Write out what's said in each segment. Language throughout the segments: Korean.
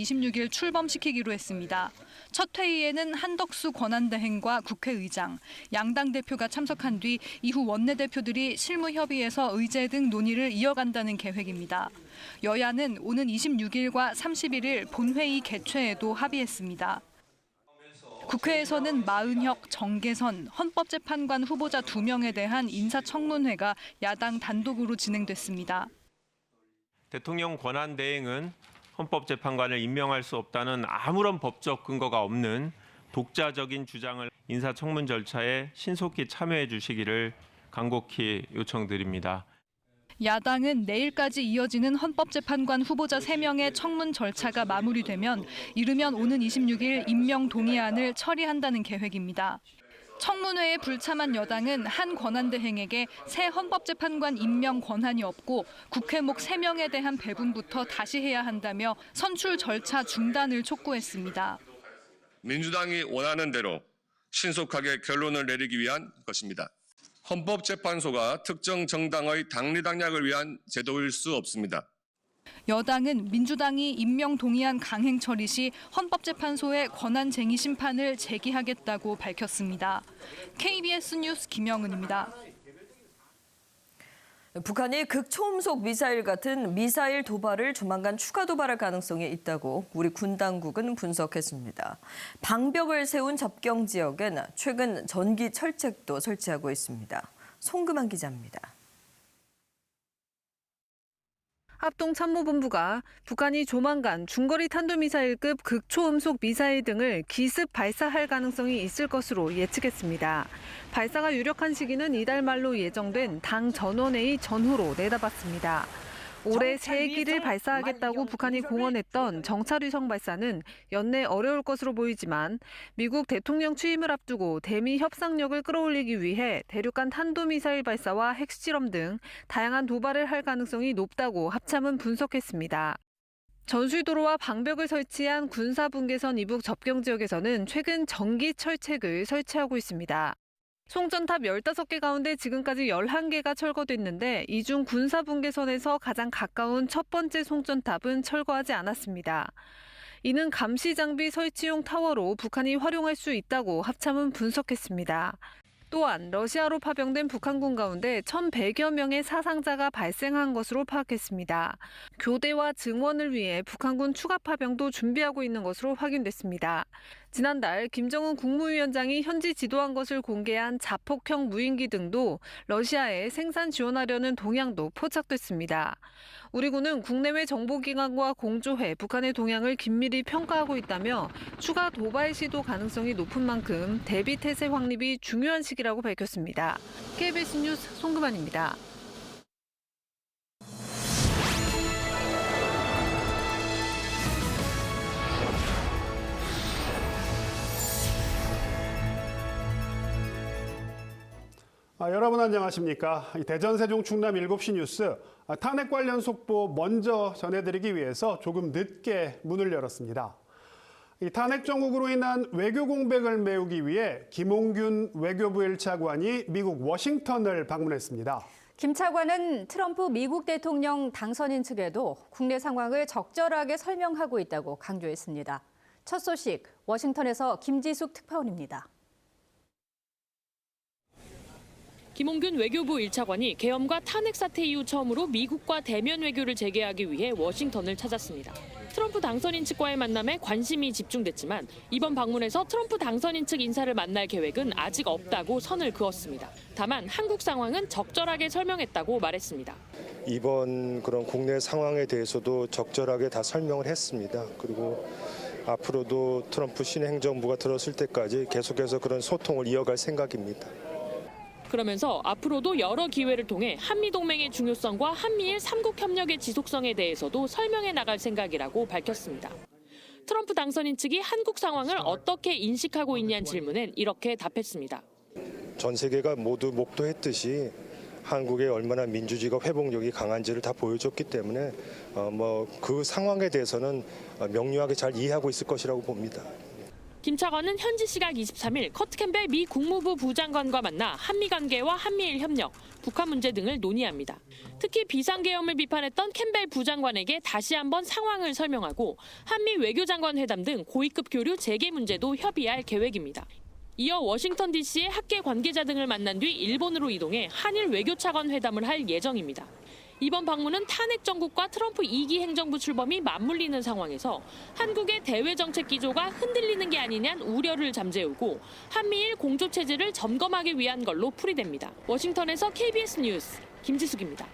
26일 출범시키기로 했습니다. 첫 회의에는 한덕수 권한대행과 국회의장, 양당 대표가 참석한 뒤 이후 원내대표들이 실무협의에서 의제 등 논의를 이어간다는 계획입니다. 여야는 오는 26일과 31일 본회의 개최에도 합의했습니다. 국회에서는 마은혁, 정계선, 헌법재판관 후보자 2명에 대한 인사청문회가 야당 단독으로 진행됐습니다. 대통령 권한대행은 헌법재판관을 임명할 수 없다는 아무런 법적 근거가 없는 독자적인 주장을 인사청문 절차에 신속히 참여해 주시기를 간곡히 요청드립니다. 야당은 내일까지 이어지는 헌법재판관 후보자 3명의 청문 절차가 마무리되면 이르면 오는 26일 임명 동의안을 처리한다는 계획입니다. 청문회에 불참한 여당은 한 권한대행에게 새 헌법재판관 임명 권한이 없고 국회목 3명에 대한 배분부터 다시 해야 한다며 선출 절차 중단을 촉구했습니다. 민주당이 원하는 대로 신속하게 결론을 내리기 위한 것입니다. 헌법재판소가 특정 정당의 당리당략을 위한 제도일 수 없습니다. 여당은 민주당이 임명 동의안 강행 처리 시 헌법재판소의 권한쟁의 심판을 제기하겠다고 밝혔습니다. KBS 뉴스 김영은입니다. 북한이 극초음속 미사일 같은 미사일 도발을 조만간 추가 도발할 가능성이 있다고 우리 군 당국은 분석했습니다. 방벽을 세운 접경 지역엔 최근 전기 철책도 설치하고 있습니다. 송금한 기자입니다. 합동참모본부가 북한이 조만간 중거리 탄도미사일급 극초음속 미사일 등을 기습 발사할 가능성이 있을 것으로 예측했습니다. 발사가 유력한 시기는 이달 말로 예정된 당 전원회의 전후로 내다봤습니다. 올해 3기를 발사하겠다고 북한이 공언했던 정찰위성 발사는 연내 어려울 것으로 보이지만 미국 대통령 취임을 앞두고 대미 협상력을 끌어올리기 위해 대륙간 탄도미사일 발사와 핵실험 등 다양한 도발을 할 가능성이 높다고 합참은 분석했습니다. 전술도로와 방벽을 설치한 군사분계선 이북 접경 지역에서는 최근 전기 철책을 설치하고 있습니다. 송전탑 15개 가운데 지금까지 11개가 철거됐는데 이 중 군사분계선에서 가장 가까운 첫 번째 송전탑은 철거하지 않았습니다. 이는 감시장비 설치용 타워로 북한이 활용할 수 있다고 합참은 분석했습니다. 또한 러시아로 파병된 북한군 가운데 1,100여 명의 사상자가 발생한 것으로 파악했습니다. 교대와 증원을 위해 북한군 추가 파병도 준비하고 있는 것으로 확인됐습니다. 지난달 김정은 국무위원장이 현지 지도한 것을 공개한 자폭형 무인기 등도 러시아에 생산 지원하려는 동향도 포착됐습니다. 우리 군은 국내외 정보기관과 공조해 북한의 동향을 긴밀히 평가하고 있다며 추가 도발 시도 가능성이 높은 만큼 대비 태세 확립이 중요한 시기라고 밝혔습니다. KBS 뉴스 송금환입니다. 여러분 안녕하십니까. 대전 세종 충남 7시 뉴스 탄핵 관련 속보 먼저 전해드리기 위해서 조금 늦게 문을 열었습니다. 탄핵 정국으로 인한 외교 공백을 메우기 위해 김홍균 외교부 1차관이 미국 워싱턴을 방문했습니다. 김 차관은 트럼프 미국 대통령 당선인 측에도 국내 상황을 적절하게 설명하고 있다고 강조했습니다. 첫 소식 워싱턴에서 김지숙 특파원입니다. 김홍균 외교부 1차관이 계엄과 탄핵 사태 이후 처음으로 미국과 대면 외교를 재개하기 위해 워싱턴을 찾았습니다. 트럼프 당선인 측과의 만남에 관심이 집중됐지만 이번 방문에서 트럼프 당선인 측 인사를 만날 계획은 아직 없다고 선을 그었습니다. 다만 한국 상황은 적절하게 설명했다고 말했습니다. 이번 그런 국내 상황에 대해서도 적절하게 다 설명을 했습니다. 그리고 앞으로도 트럼프 신행정부가 들었을 때까지 계속해서 그런 소통을 이어갈 생각입니다. 그러면서 앞으로도 여러 기회를 통해 한미동맹의 중요성과 한미일 3국 협력의 지속성에 대해서도 설명해 나갈 생각이라고 밝혔습니다. 트럼프 당선인 측이 한국 상황을 어떻게 인식하고 있냐는 질문엔 이렇게 답했습니다. 전 세계가 모두 목도했듯이 한국의 얼마나 민주주의가 회복력이 강한지를 다 보여줬기 때문에 그 상황에 대해서는 명료하게 잘 이해하고 있을 것이라고 봅니다. 김 차관은 현지 시각 23일 커트 캠벨 미 국무부 부장관과 만나 한미 관계와 한미일 협력, 북한 문제 등을 논의합니다. 특히 비상계엄을 비판했던 캠벨 부장관에게 다시 한번 상황을 설명하고 한미 외교장관 회담 등 고위급 교류 재개 문제도 협의할 계획입니다. 이어 워싱턴 DC의 학계 관계자 등을 만난 뒤 일본으로 이동해 한일 외교차관 회담을 할 예정입니다. 이번 방문은 탄핵 정국과 트럼프 2기 행정부 출범이 맞물리는 상황에서 한국의 대외 정책 기조가 흔들리는 게 아니냐는 우려를 잠재우고 한미일 공조 체제를 점검하기 위한 걸로 풀이됩니다. 워싱턴에서 KBS 뉴스 김지숙입니다.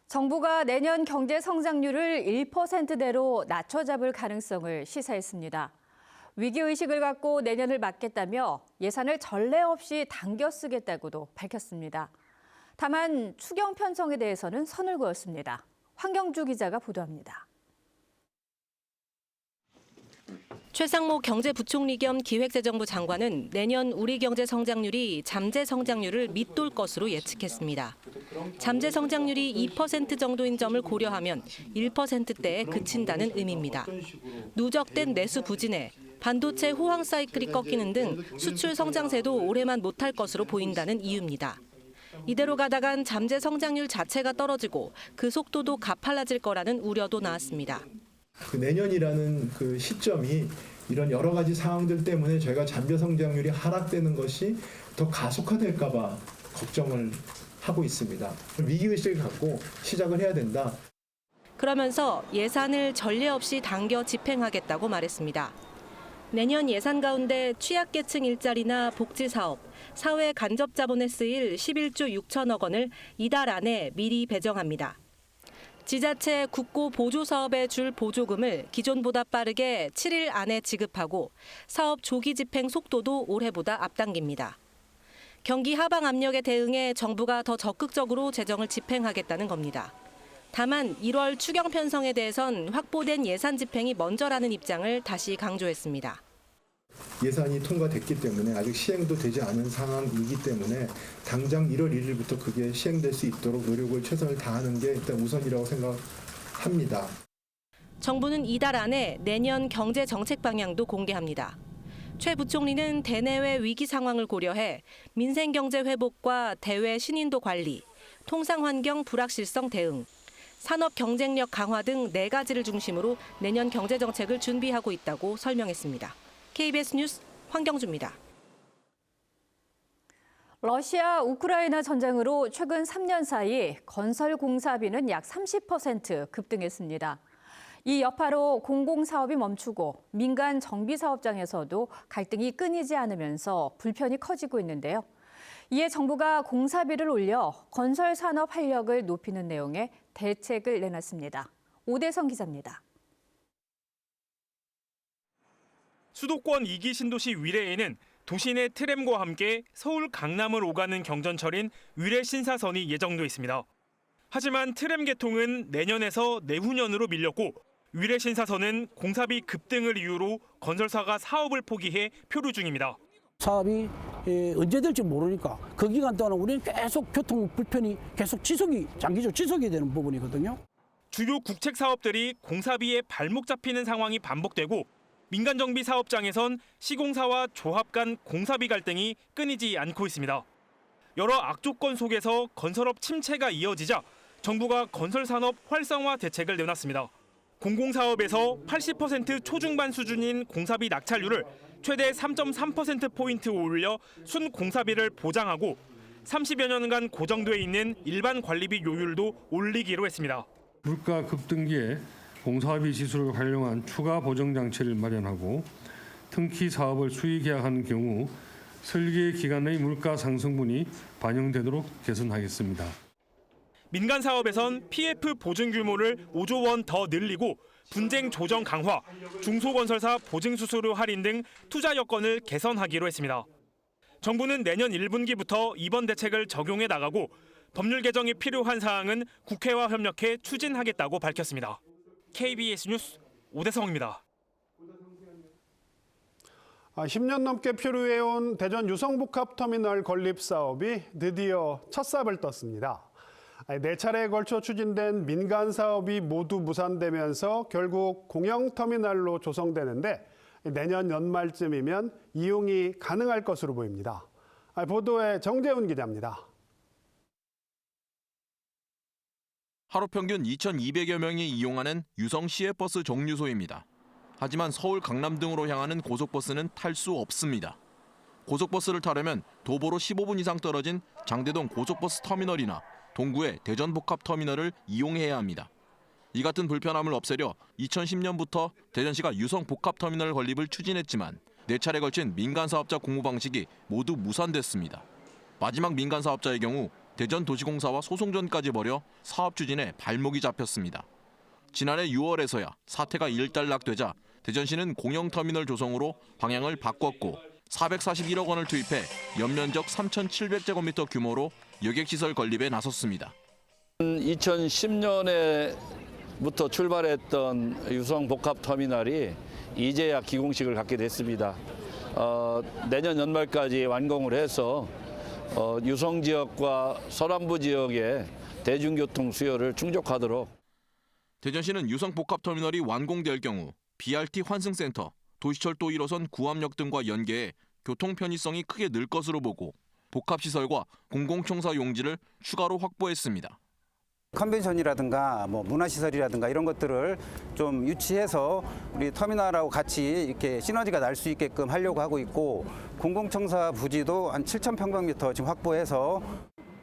정부가 내년 경제 성장률을 1%대로 낮춰잡을 가능성을 시사했습니다. 위기의식을 갖고 내년을 막겠다며 예산을 전례 없이 당겨 쓰겠다고도 밝혔습니다. 다만 추경 편성에 대해서는 선을 그었습니다. 황경주 기자가 보도합니다. 최상목 경제부총리 겸 기획재정부 장관은 내년 우리 경제 성장률이 잠재 성장률을 밑돌 것으로 예측했습니다. 잠재 성장률이 2% 정도인 점을 고려하면 1%대에 그친다는 의미입니다. 누적된 내수 부진에 반도체 호황 사이클이 꺾이는 등 수출 성장세도 올해만 못할 것으로 보인다는 이유입니다. 이대로 가다간 잠재 성장률 자체가 떨어지고 그 속도도 가팔라질 거라는 우려도 나왔습니다. 그 내년이라는 그 시점이 이런 여러 가지 상황들 때문에 저희가 잠재 성장률이 하락되는 것이 더 가속화될까 봐 걱정을 하고 있습니다. 위기의식을 갖고 시작을 해야 된다. 그러면서 예산을 전례 없이 당겨 집행하겠다고 말했습니다. 내년 예산 가운데 취약계층 일자리나 복지사업, 사회 간접 자본에 쓰일 11조 6천억 원을 이달 안에 미리 배정합니다. 지자체 국고 보조 사업에 줄 보조금을 기존보다 빠르게 7일 안에 지급하고 사업 조기 집행 속도도 올해보다 앞당깁니다. 경기 하방 압력에 대응해 정부가 더 적극적으로 재정을 집행하겠다는 겁니다. 다만 1월 추경 편성에 대해선 확보된 예산 집행이 먼저라는 입장을 다시 강조했습니다. 예산이 통과됐기 때문에 아직 시행도 되지 않은 상황이기 때문에 당장 1월 1일부터 그게 시행될 수 있도록 노력을 최선을 다하는 게 일단 우선이라고 생각합니다. 정부는 이달 안에 내년 경제 정책 방향도 공개합니다. 최 부총리는 대내외 위기 상황을 고려해 민생 경제 회복과 대외 신인도 관리, 통상 환경 불확실성 대응, 산업 경쟁력 강화 등 4가지를 중심으로 내년 경제 정책을 준비하고 있다고 설명했습니다. KBS 뉴스 황경주입니다. 러시아 우크라이나 전쟁으로 최근 3년 사이 건설 공사비는 약 30% 급등했습니다. 이 여파로 공공사업이 멈추고 민간 정비사업장에서도 갈등이 끊이지 않으면서 불편이 커지고 있는데요. 이에 정부가 공사비를 올려 건설 산업 활력을 높이는 내용의 대책을 내놨습니다. 오대성 기자입니다. 수도권 2기 신도시 위례에는 도시 내 트램과 함께 서울 강남을 오가는 경전철인 위례 신사선이 예정돼 있습니다. 하지만 트램 개통은 내년에서 내후년으로 밀렸고 위례 신사선은 공사비 급등을 이유로 건설사가 사업을 포기해 표류 중입니다. 사업이 언제 될지 모르니까 그 기간 동안 우리는 계속 교통 불편이 계속 장기적으로 지속이 되는 부분이거든요. 주요 국책 사업들이 공사비에 발목 잡히는 상황이 반복되고 민간 정비 사업장에선 시공사와 조합 간 공사비 갈등이 끊이지 않고 있습니다. 여러 악조건 속에서 건설업 침체가 이어지자 정부가 건설산업 활성화 대책을 내놨습니다. 공공사업에서 80% 초중반 수준인 공사비 낙찰률을 최대 3.3%포인트 올려 순공사비를 보장하고 30여 년간 고정돼 있는 일반 관리비 요율도 올리기로 했습니다. 물가 급등기에 공사비 지수를 활용한 추가 보정 장치를 마련하고 등기 사업을 수의 계약하는 경우 설계 기간의 물가 상승분이 반영되도록 개선하겠습니다. 민간 사업에선 PF 보증 규모를 5조 원 더 늘리고 분쟁 조정 강화, 중소건설사 보증 수수료 할인 등 투자 여건을 개선하기로 했습니다. 정부는 내년 1분기부터 이번 대책을 적용해 나가고 법률 개정이 필요한 사항은 국회와 협력해 추진하겠다고 밝혔습니다. KBS 뉴스 오대성입니다. 10년 넘게 표류해온 대전 유성복합터미널 건립 사업이 드디어 첫 삽을 떴습니다. 4차례에 걸쳐 추진된 민간 사업이 모두 무산되면서 결국 공영터미널로 조성되는데 내년 연말쯤이면 이용이 가능할 것으로 보입니다. 보도에 정재훈 기자입니다. 하루 평균 2,200여 명이 이용하는 유성 시외버스 정류소입니다. 하지만 서울, 강남 등으로 향하는 고속버스는 탈 수 없습니다. 고속버스를 타려면 도보로 15분 이상 떨어진 장대동 고속버스 터미널이나 동구의 대전복합터미널을 이용해야 합니다. 이 같은 불편함을 없애려 2010년부터 대전시가 유성 복합터미널 건립을 추진했지만 4차례 걸친 민간사업자 공모 방식이 모두 무산됐습니다. 마지막 민간사업자의 경우 대전도시공사와 소송전까지 벌여 사업 추진에 발목이 잡혔습니다. 지난해 6월에서야 사태가 일단락되자 대전시는 공영터미널 조성으로 방향을 바꿨고 441억 원을 투입해 연면적 3,700제곱미터 규모로 여객시설 건립에 나섰습니다. 2010년에부터 출발했던 유성 복합터미널이 이제야 기공식을 갖게 됐습니다. 내년 연말까지 완공을 해서 유성 지역과 서남부 지역의 대중교통 수요를 충족하도록. 대전시는 유성 복합터미널이 완공될 경우 BRT 환승센터, 도시철도 1호선 구암역 등과 연계해 교통 편의성이 크게 늘 것으로 보고 복합시설과 공공청사 용지를 추가로 확보했습니다. 컨벤션이라든가 문화시설이라든가 이런 것들을 좀 유치해서 우리 터미널하고 같이 이렇게 시너지가 날 수 있게끔 하려고 하고 있고 공공청사 부지도 한 7,000평방미터 지금 확보해서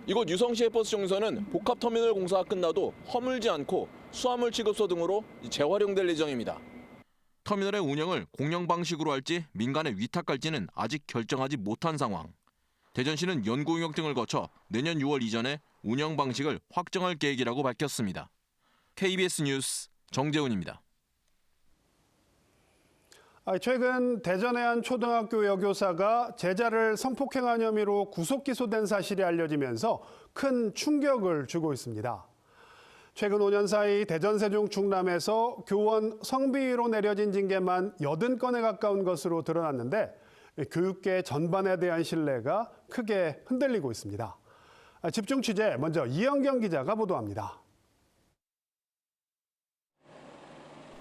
이곳 유성시의 버스 정류소는 복합터미널 공사가 끝나도 허물지 않고 수화물 취급소 등으로 재활용될 예정입니다. 터미널의 운영을 공영 방식으로 할지 민간에 위탁할지는 아직 결정하지 못한 상황. 대전시는 연구용역 등을 거쳐 내년 6월 이전에 운영 방식을 확정할 계획이라고 밝혔습니다. KBS 뉴스 정재훈입니다. 최근 대전의 한 초등학교 여교사가 제자를 성폭행한 혐의로 구속 기소된 사실이 알려지면서 큰 충격을 주고 있습니다. 최근 5년 사이 대전, 세종, 충남에서 교원 성비위로 내려진 징계만 80건에 가까운 것으로 드러났는데 교육계 전반에 대한 신뢰가 크게 흔들리고 있습니다. 집중 취재 먼저 이영경 기자가 보도합니다.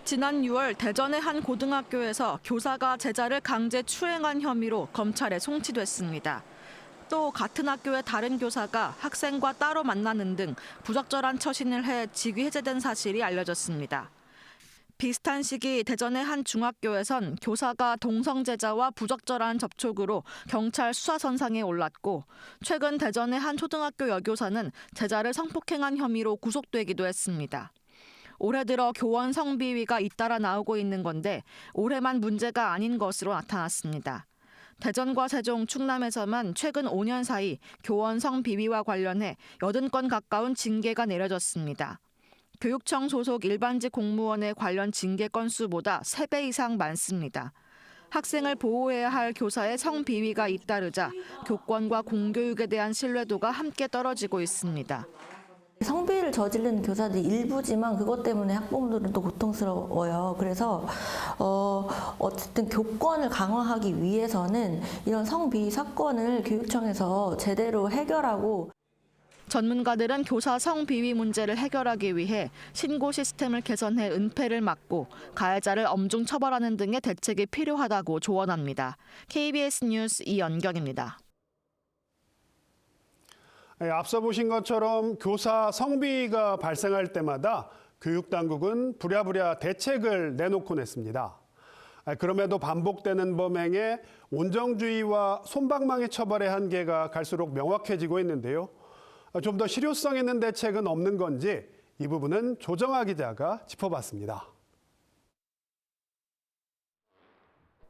지난 6월 대전의 한 고등학교에서 교사가 제자를 강제 추행한 혐의로 검찰에 송치됐습니다. 또 같은 학교의 다른 교사가 학생과 따로 만나는 등 부적절한 처신을 해 직위 해제된 사실이 알려졌습니다. 비슷한 시기 대전의 한 중학교에선 교사가 동성제자와 부적절한 접촉으로 경찰 수사선상에 올랐고 최근 대전의 한 초등학교 여교사는 제자를 성폭행한 혐의로 구속되기도 했습니다. 올해 들어 교원 성비위가 잇따라 나오고 있는 건데 올해만 문제가 아닌 것으로 나타났습니다. 대전과 세종, 충남에서만 최근 5년 사이 교원 성비위와 관련해 80건 가까운 징계가 내려졌습니다. 교육청 소속 일반직 공무원의 관련 징계 건수보다 3배 이상 많습니다. 학생을 보호해야 할 교사의 성비위가 잇따르자 교권과 공교육에 대한 신뢰도가 함께 떨어지고 있습니다. 성비위를 저지르는 교사들이 일부지만 그것 때문에 학부모들은 또 고통스러워요. 그래서 어쨌든 교권을 강화하기 위해서는 이런 성비위 사건을 교육청에서 제대로 해결하고 전문가들은 교사 성비위 문제를 해결하기 위해 신고 시스템을 개선해 은폐를 막고 가해자를 엄중 처벌하는 등의 대책이 필요하다고 조언합니다. KBS 뉴스 이연경입니다. 앞서 보신 것처럼 교사 성비위가 발생할 때마다 교육당국은 부랴부랴 대책을 내놓곤 했습니다. 그럼에도 반복되는 범행에 온정주의와 솜방망이 처벌의 한계가 갈수록 명확해지고 있는데요. 좀 더 실효성 있는 대책은 없는 건지 이 부분은 조정아 기자가 짚어봤습니다.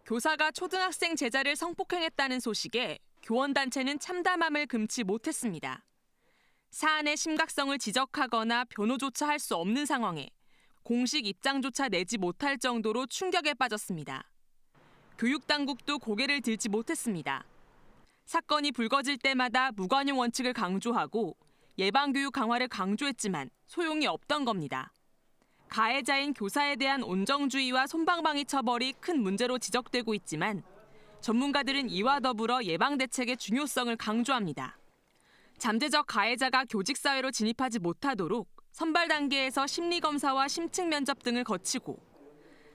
교사가 초등학생 제자를 성폭행했다는 소식에 교원단체는 참담함을 금치 못했습니다. 사안의 심각성을 지적하거나 변호조차 할 수 없는 상황에 공식 입장조차 내지 못할 정도로 충격에 빠졌습니다. 교육당국도 고개를 들지 못했습니다. 사건이 불거질 때마다 무관용 원칙을 강조하고 예방교육 강화를 강조했지만 소용이 없던 겁니다. 가해자인 교사에 대한 온정주의와 솜방망이 처벌이 큰 문제로 지적되고 있지만 전문가들은 이와 더불어 예방대책의 중요성을 강조합니다. 잠재적 가해자가 교직사회로 진입하지 못하도록 선발 단계에서 심리검사와 심층 면접 등을 거치고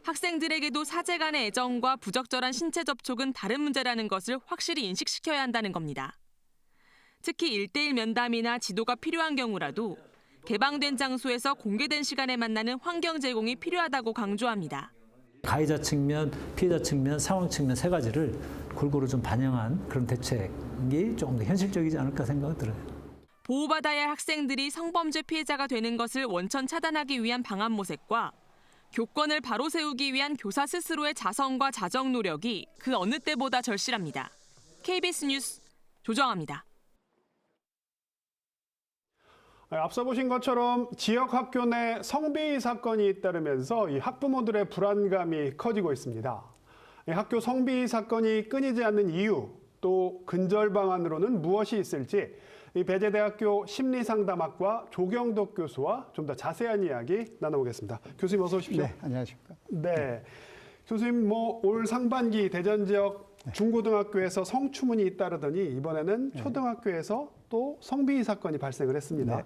학생들에게도 사제 간의 애정과 부적절한 신체 접촉은 다른 문제라는 것을 확실히 인식시켜야 한다는 겁니다. 특히 1:1 면담이나 지도가 필요한 경우라도 개방된 장소에서 공개된 시간에 만나는 환경 제공이 필요하다고 강조합니다. 가해자 측면, 피해자 측면, 상황 측면 세 가지를 골고루 좀 반영한 그런 대책이 조금 더 현실적이지 않을까 생각이 들어요. 보호받아야 할 학생들이 성범죄 피해자가 되는 것을 원천 차단하기 위한 방안 모색과 교권을 바로 세우기 위한 교사 스스로의 자성과 자정 노력이 그 어느 때보다 절실합니다. KBS 뉴스 조정아입니다. 앞서 보신 것처럼 지역 학교 내 성비위 사건이 잇따르면서 이 학부모들의 불안감이 커지고 있습니다. 학교 성비위 사건이 끊이지 않는 이유, 또 근절 방안으로는 무엇이 있을지 이 배재대학교 심리상담학과 조경덕 교수와 좀 더 자세한 이야기 나눠보겠습니다. 교수님 어서 오십시오. 네, 안녕하십니까. 네, 교수님 올 상반기 대전 지역 중고등학교에서 성추문이 잇따르더니 이번에는 초등학교에서 또 성비위 사건이 발생을 했습니다.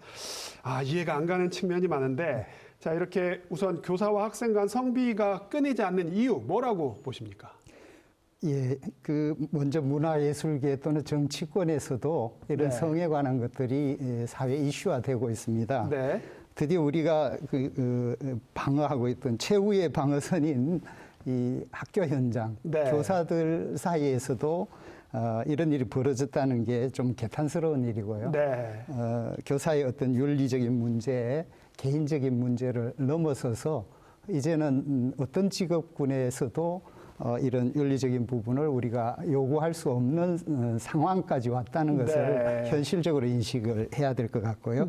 이해가 안 가는 측면이 많은데 자, 이렇게 우선 교사와 학생 간 성비위가 끊이지 않는 이유 뭐라고 보십니까? 예, 먼저 문화예술계 또는 정치권에서도 이런 성에 관한 것들이 사회 이슈화되고 있습니다. 드디어 우리가 방어하고 있던 최후의 방어선인 이 학교 현장, 교사들 사이에서도 이런 일이 벌어졌다는 게 좀 개탄스러운 일이고요. 교사의 어떤 윤리적인 문제, 개인적인 문제를 넘어서서 이제는 어떤 직업군에서도 이런 윤리적인 부분을 우리가 요구할 수 없는 상황까지 왔다는 것을 현실적으로 인식을 해야 될 것 같고요.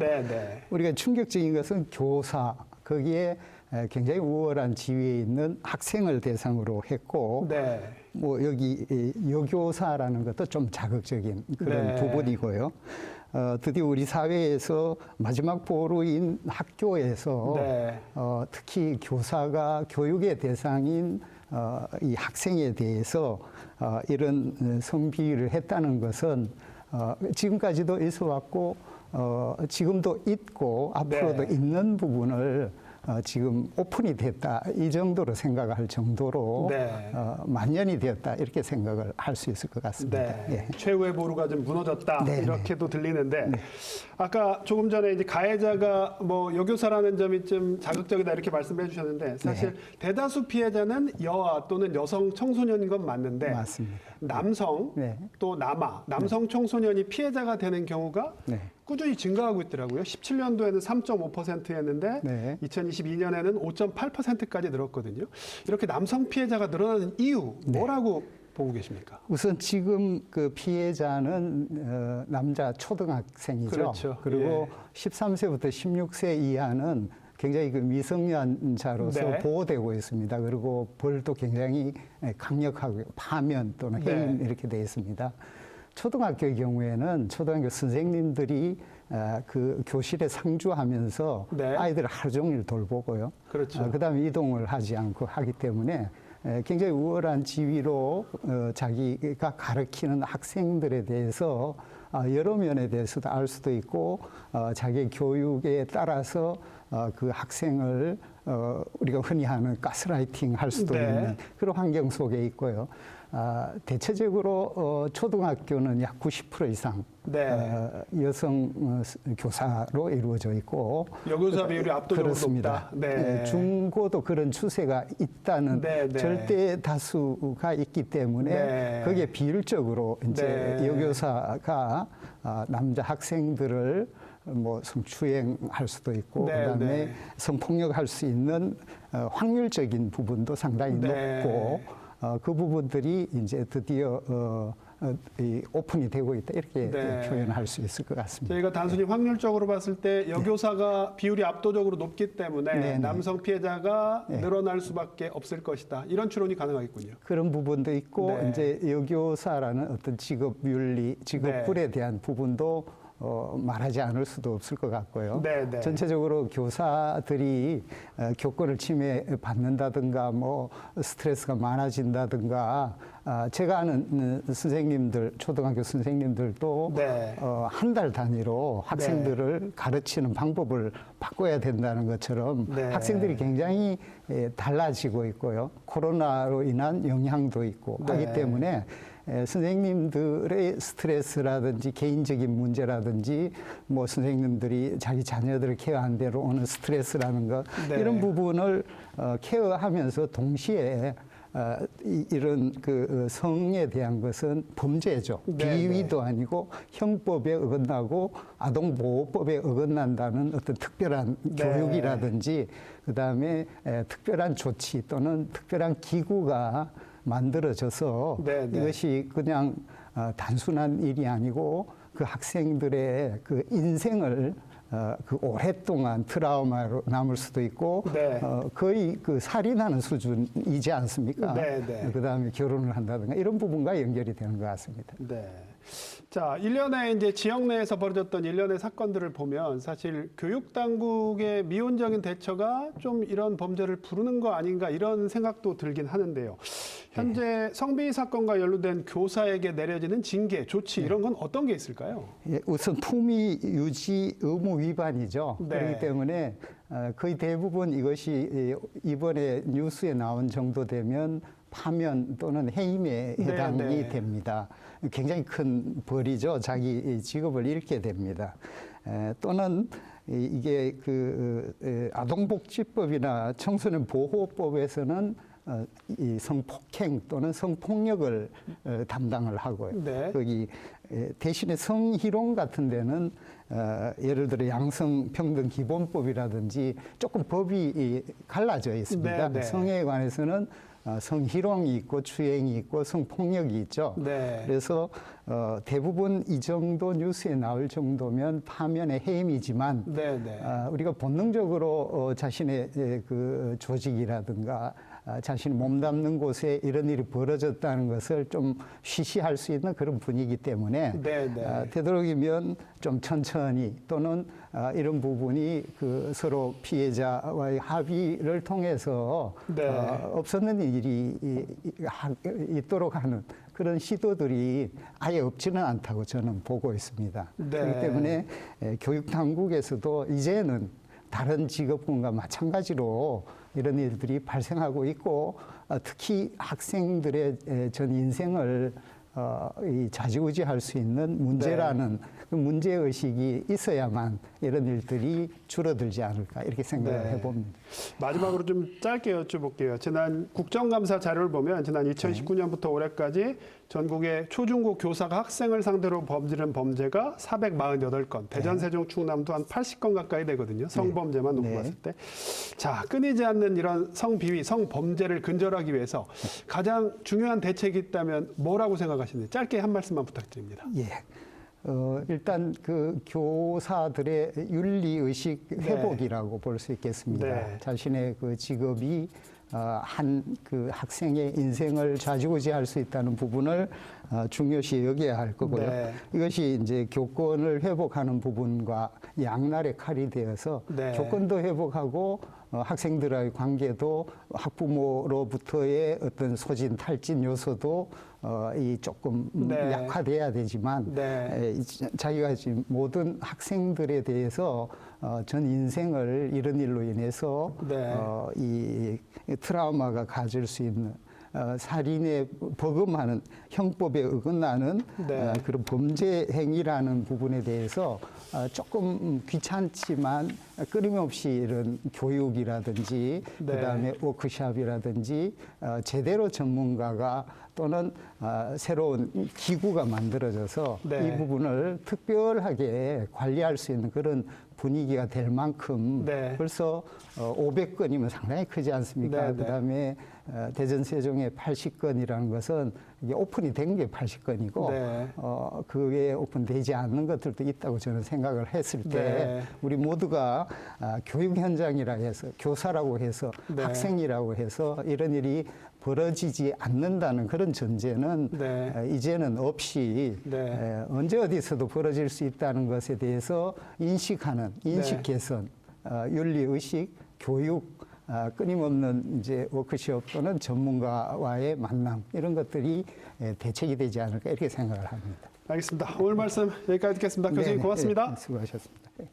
우리가 충격적인 것은 교사, 거기에 굉장히 우월한 지위에 있는 학생을 대상으로 했고 뭐 여기 여교사라는 것도 좀 자극적인 그런 부분이고요. 드디어 우리 사회에서 마지막 보루인 학교에서 특히 교사가 교육의 대상인 이 학생에 대해서 이런 성비위를 했다는 것은 지금까지도 있어왔고 지금도 있고 앞으로도 있는 부분을 지금 오픈이 됐다 이 정도로 생각할 정도로 만연이 되었다 이렇게 생각을 할 수 있을 것 같습니다. 최후의 보루가 좀 무너졌다 이렇게도 들리는데 아까 조금 전에 이제 가해자가 뭐 여교사라는 점이 좀 자극적이다 이렇게 말씀해 주셨는데 사실 대다수 피해자는 여아 또는 여성 청소년인 건 맞는데 남성 또 남성 청소년이 피해자가 되는 경우가 꾸준히 증가하고 있더라고요. 17년도에는 3.5%였는데 2022년에는 5.8%까지 늘었거든요. 이렇게 남성 피해자가 늘어나는 이유 뭐라고 보고 계십니까? 우선 지금 그 피해자는 남자 초등학생이죠. 그리고 13세부터 16세 이하는 굉장히 그 미성년자로서 보호되고 있습니다. 그리고 벌도 굉장히 강력하고 파면 또는 해임 이렇게 되어 있습니다. 초등학교의 경우에는 초등학교 선생님들이 그 교실에 상주하면서 아이들을 하루 종일 돌보고요. 그다음에 이동을 하지 않고 하기 때문에 굉장히 우월한 지위로 자기가 가르치는 학생들에 대해서 여러 면에 대해서도 알 수도 있고 자기의 교육에 따라서 그 학생을 우리가 흔히 하는 가스라이팅 할 수도 있는 그런 환경 속에 있고요. 대체적으로 초등학교는 약 90% 이상 여성 교사로 이루어져 있고 여교사 비율이 압도적으로 높다. 중고도 그런 추세가 있다는 절대 다수가 있기 때문에 거기에 비율적으로 이제 여교사가 남자 학생들을 뭐 성추행할 수도 있고 그다음에 성폭력할 수 있는 확률적인 부분도 상당히 높고 그 부분들이 이제 드디어 오픈이 되고 있다 이렇게 표현할 수 있을 것 같습니다. 저희가 단순히 확률적으로 봤을 때 여교사가 비율이 압도적으로 높기 때문에 남성 피해자가 늘어날 수밖에 없을 것이다. 이런 추론이 가능하겠군요. 그런 부분도 있고 이제 여교사라는 어떤 직업 윤리, 직업군에 대한 부분도 말하지 않을 수도 없을 것 같고요. 네, 네. 전체적으로 교사들이 교권을 침해받는다든가 뭐 스트레스가 많아진다든가 제가 아는 선생님들, 초등학교 선생님들도 네. 한 달 단위로 학생들을 가르치는 방법을 바꿔야 된다는 것처럼 네. 학생들이 굉장히 달라지고 있고요. 코로나로 인한 영향도 있고 네. 하기 때문에 선생님들의 스트레스라든지 개인적인 문제라든지 뭐 선생님들이 자기 자녀들을 케어한 대로 오는 스트레스라는 것 네. 이런 부분을 케어하면서 동시에 이런 그 성에 대한 것은 범죄죠. 네, 비위도 아니고 형법에 어긋나고 아동보호법에 어긋난다는 어떤 특별한 네. 교육이라든지 그다음에 특별한 조치 또는 특별한 기구가 만들어져서 네, 네. 이것이 그냥 단순한 일이 아니고 그 학생들의 그 인생을 그 오랫동안 트라우마로 남을 수도 있고 네. 거의 그 살인하는 수준이지 않습니까? 네, 네. 그다음에 결혼을 한다든가 이런 부분과 연결이 되는 것 같습니다. 네. 자, 일련의 이제 지역 내에서 벌어졌던 일련의 사건들을 보면 사실 교육 당국의 미온적인 대처가 좀 이런 범죄를 부르는 거 아닌가 이런 생각도 들긴 하는데요. 현재 성비위 사건과 연루된 교사에게 내려지는 징계, 조치 이런 건 어떤 게 있을까요? 예, 우선 품위 유지 의무 위반이죠. 네. 그렇기 때문에 거의 대부분 이것이 이번에 뉴스에 나온 정도 되면 파면 또는 해임에 해당이 네. 됩니다. 굉장히 큰 벌이죠. 자기 직업을 잃게 됩니다. 또는 이게 그 아동복지법이나 청소년 보호법에서는 이 성폭행 또는 성폭력을 담당을 하고요. 네. 거기 대신에 성희롱 같은 데는 예를 들어 양성평등기본법이라든지 조금 법이 갈라져 있습니다. 네, 네. 성에 관해서는 성희롱이 있고 추행이 있고 성폭력이 있죠. 네. 그래서 대부분 이 정도 뉴스에 나올 정도면 파면의 해임이지만 네, 네. 우리가 본능적으로 자신의 그 조직이라든가 자신이 몸담는 곳에 이런 일이 벌어졌다는 것을 좀 쉬쉬할 수 있는 그런 분위기 때문에 네, 네. 되도록이면 좀 천천히 또는 이런 부분이 그 서로 피해자와의 합의를 통해서 네. 없었는 일이 있도록 하는 그런 시도들이 아예 없지는 않다고 저는 보고 있습니다. 네. 그렇기 때문에 교육 당국에서도 이제는 다른 직업군과 마찬가지로 이런 일들이 발생하고 있고 특히 학생들의 전 인생을 좌지우지할 수 있는 문제라는 그 문제의식이 있어야만 이런 일들이 줄어들지 않을까 이렇게 생각을 해봅니다. 마지막으로 좀 짧게 여쭤볼게요. 지난 국정감사 자료를 보면 지난 2019년부터 올해까지 전국의 초중고 교사가 학생을 상대로 저지른 범죄가 448건, 대전, 세종, 충남도 한 80건 가까이 되거든요. 성범죄만 놓고 봤을 때. 자, 끊이지 않는 이런 성비위, 성범죄를 근절하기 위해서 가장 중요한 대책이 있다면 뭐라고 생각하시는지 짧게 한 말씀만 부탁드립니다. 예. 일단 그 교사들의 윤리의식 회복이라고 볼 수 있겠습니다. 네. 자신의 그 직업이 한 그 학생의 인생을 좌지우지할 수 있다는 부분을 중요시 여겨야 할 거고요. 네. 이것이 이제 교권을 회복하는 부분과 양날의 칼이 되어서 네. 교권도 회복하고 학생들과의 관계도 학부모로부터의 어떤 소진 탈진 요소도 이 조금 약화돼야 되지만 자기가 지금 모든 학생들에 대해서 전 인생을 이런 일로 인해서 이 트라우마가 가질 수 있는 살인에 버금하는 형법에 어긋나는 그런 범죄 행위라는 부분에 대해서 조금 귀찮지만 끊임없이 이런 교육이라든지 그다음에 워크숍이라든지 제대로 전문가가 또는 새로운 기구가 만들어져서 이 부분을 특별하게 관리할 수 있는 그런 분위기가 될 만큼 벌써 500건이면 상당히 크지 않습니까? 그다음에 대전 세종의 80건이라는 것은 이게 오픈이 된 게 80건이고 네. 그게 오픈되지 않는 것들도 있다고 저는 생각을 했을 때 네. 우리 모두가 교육 현장이라 해서 교사라고 해서 네. 학생이라고 해서 이런 일이 벌어지지 않는다는 그런 전제는 네. 이제는 없이 네. 언제 어디서도 벌어질 수 있다는 것에 대해서 인식하는 인식 네. 개선, 윤리의식, 교육, 끊임없는 이제 워크숍 또는 전문가와의 만남 이런 것들이 대책이 되지 않을까 이렇게 생각을 합니다. 알겠습니다. 오늘 말씀 여기까지 듣겠습니다. 교수님 고맙습니다. 네, 수고하셨습니다. 네.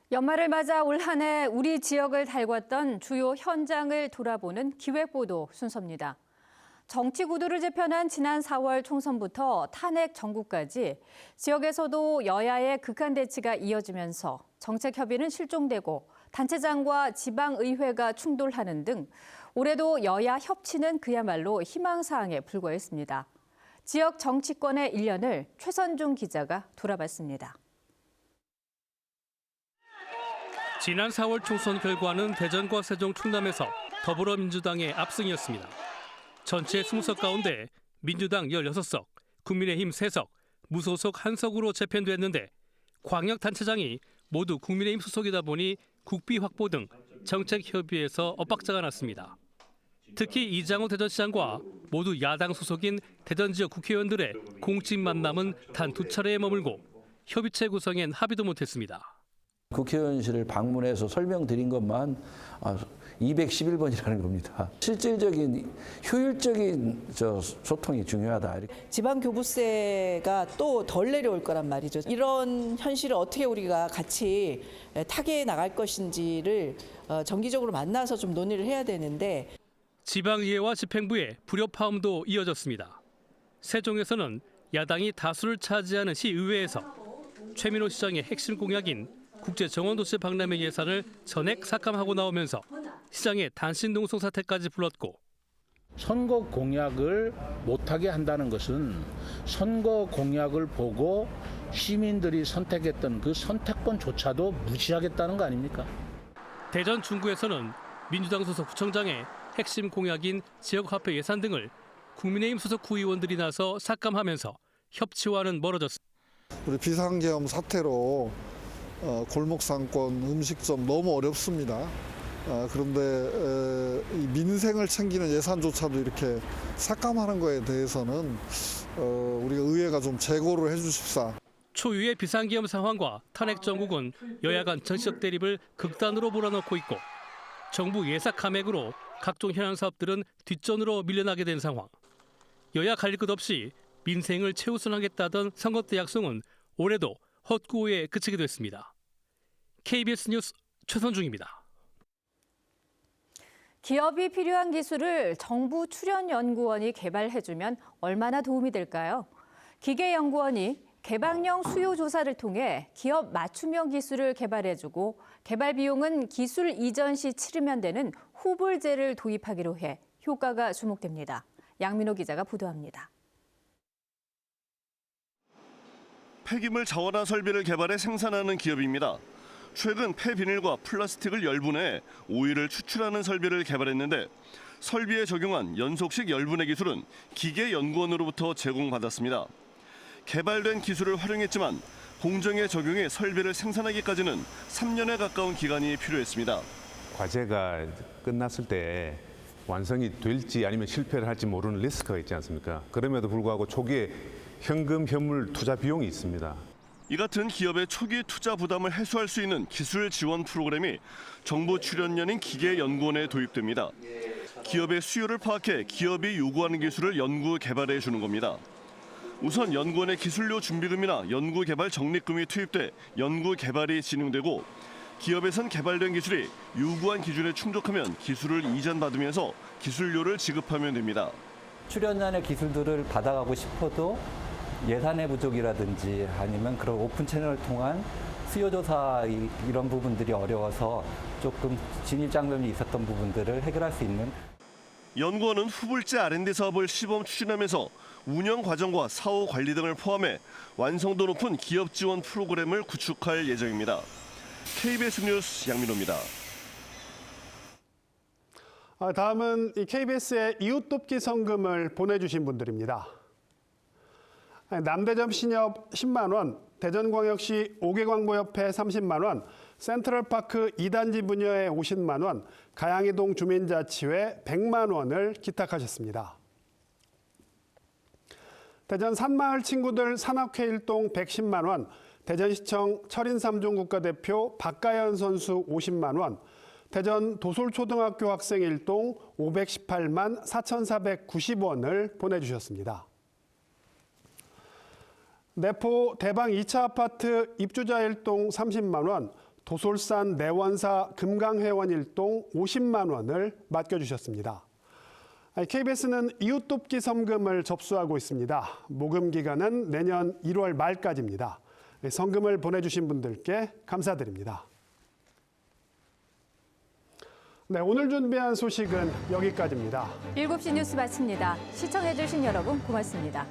연말을 맞아 올 한 해 우리 지역을 달궜던 주요 현장을 돌아보는 기획보도 순서입니다. 정치 구도를 재편한 지난 4월 총선부터 탄핵 정국까지 지역에서도 여야의 극한 대치가 이어지면서 정책 협의는 실종되고 단체장과 지방의회가 충돌하는 등 올해도 여야 협치는 그야말로 희망사항에 불과했습니다. 지역 정치권의 일련을 최선중 기자가 돌아봤습니다. 지난 4월 총선 결과는 대전과 세종, 충남에서 더불어민주당의 압승이었습니다. 전체 20석 가운데 민주당 16석, 국민의힘 3석, 무소속 1석으로 재편됐는데 광역단체장이 모두 국민의힘 소속이다 보니 국비 확보 등 정책 협의에서 엇박자가 났습니다. 특히 이장호 대전시장과 모두 야당 소속인 대전 지역 국회의원들의 공식 만남은 단 2차례에 머물고 협의체 구성엔 합의도 못했습니다. 국회의원실을 방문해서 설명드린 것만 211번이라는 겁니다. 실질적인 효율적인 소통이 중요하다. 지방교부세가 또 덜 내려올 거란 말이죠. 이런 현실을 어떻게 우리가 같이 타개해 나갈 것인지를 정기적으로 만나서 좀 논의를 해야 되는데 지방의회와 집행부의 불협화음도 이어졌습니다. 세종에서는 야당이 다수를 차지하는 시의회에서 최민호 시장의 핵심 공약인 국제정원도시 박람회 예산을 전액 삭감하고 나오면서 시장의 단신농성 사태까지 불렀고 선거 공약을 못하게 한다는 것은 선거 공약을 보고 시민들이 선택했던 그 선택권조차도 무시하겠다는 거 아닙니까? 대전 중구에서는 민주당 소속 구청장의 핵심 공약인 지역화폐 예산 등을 국민의힘 소속 구의원들이 나서 삭감하면서 협치와는 멀어졌습니다. 우리 비상계엄 사태로 골목상권, 음식점 너무 어렵습니다. 그런데 이 민생을 챙기는 예산조차도 이렇게 삭감하는 거에 대해서는 우리가 의회가 좀 재고를 해주십사. 초유의 비상계엄 상황과 탄핵 정국은 여야 간 정치적 대립을 극단으로 몰아넣고 있고 정부 예산 감액으로 각종 현안 사업들은 뒷전으로 밀려나게 된 상황. 여야 갈릴 것 없이 민생을 최우선하겠다던 선거 때 약속은 올해도 헛구호에 그치게 됐습니다. KBS 뉴스 최선중입니다. 기업이 필요한 기술을 정부 출연연구원이 개발해주면 얼마나 도움이 될까요? 기계연구원이 개방형 수요 조사를 통해 기업 맞춤형 기술을 개발해주고 개발 비용은 기술 이전 시 치르면 되는 후불제를 도입하기로 해 효과가 주목됩니다. 양민호 기자가 보도합니다. 폐기물 자원화 설비를 개발해 생산하는 기업입니다. 최근 폐비닐과 플라스틱을 열분해 오일을 추출하는 설비를 개발했는데 설비에 적용한 연속식 열분해 기술은 기계연구원으로부터 제공받았습니다. 개발된 기술을 활용했지만 공정에 적용해 설비를 생산하기까지는 3년에 가까운 기간이 필요했습니다. 과제가 끝났을 때 완성이 될지 아니면 실패를 할지 모르는 리스크가 있지 않습니까? 그럼에도 불구하고 초기에 현금 현물 투자 비용이 있습니다. 이 같은 기업의 초기 투자 부담을 해소할 수 있는 기술 지원 프로그램이 정부 출연연인 기계연구원에 도입됩니다. 기업의 수요를 파악해 기업이 요구하는 기술을 연구 개발해 주는 겁니다. 우선 연구원의 기술료 준비금이나 연구 개발 적립금이 투입돼 연구 개발이 진행되고 기업에선 개발된 기술이 요구한 기준에 충족하면 기술을 이전받으면서 기술료를 지급하면 됩니다. 출연연의 기술들을 받아가고 싶어도 예산의 부족이라든지 아니면 그런 오픈 채널을 통한 수요조사 이런 부분들이 어려워서 조금 진입장벽이 있었던 부분들을 해결할 수 있는. 연구원은 후불제 R&D 사업을 시범 추진하면서 운영 과정과 사후 관리 등을 포함해 완성도 높은 기업 지원 프로그램을 구축할 예정입니다. KBS 뉴스 양민호입니다. 다음은 KBS의 이웃돕기 성금을 보내주신 분들입니다. 남대점 신협 10만 원, 대전광역시 5개광고협회 30만 원, 센트럴파크 2단지 분여에 50만 원, 가양이동 주민자치회 100만 원을 기탁하셨습니다. 대전 산마을 친구들 산악회 일동 110만 원, 대전시청 철인 3종 국가대표 박가연 선수 50만 원, 대전 도솔초등학교 학생 일동 518만 4,490원을 보내주셨습니다. 내포 대방 2차 아파트 입주자 일동 30만 원, 도솔산 내원사 금강회원 일동 50만 원을 맡겨주셨습니다. KBS는 이웃돕기 성금을 접수하고 있습니다. 모금 기간은 내년 1월 말까지입니다. 성금을 보내주신 분들께 감사드립니다. 네, 오늘 준비한 소식은 여기까지입니다. 7시 뉴스 마칩니다. 시청해주신 여러분 고맙습니다.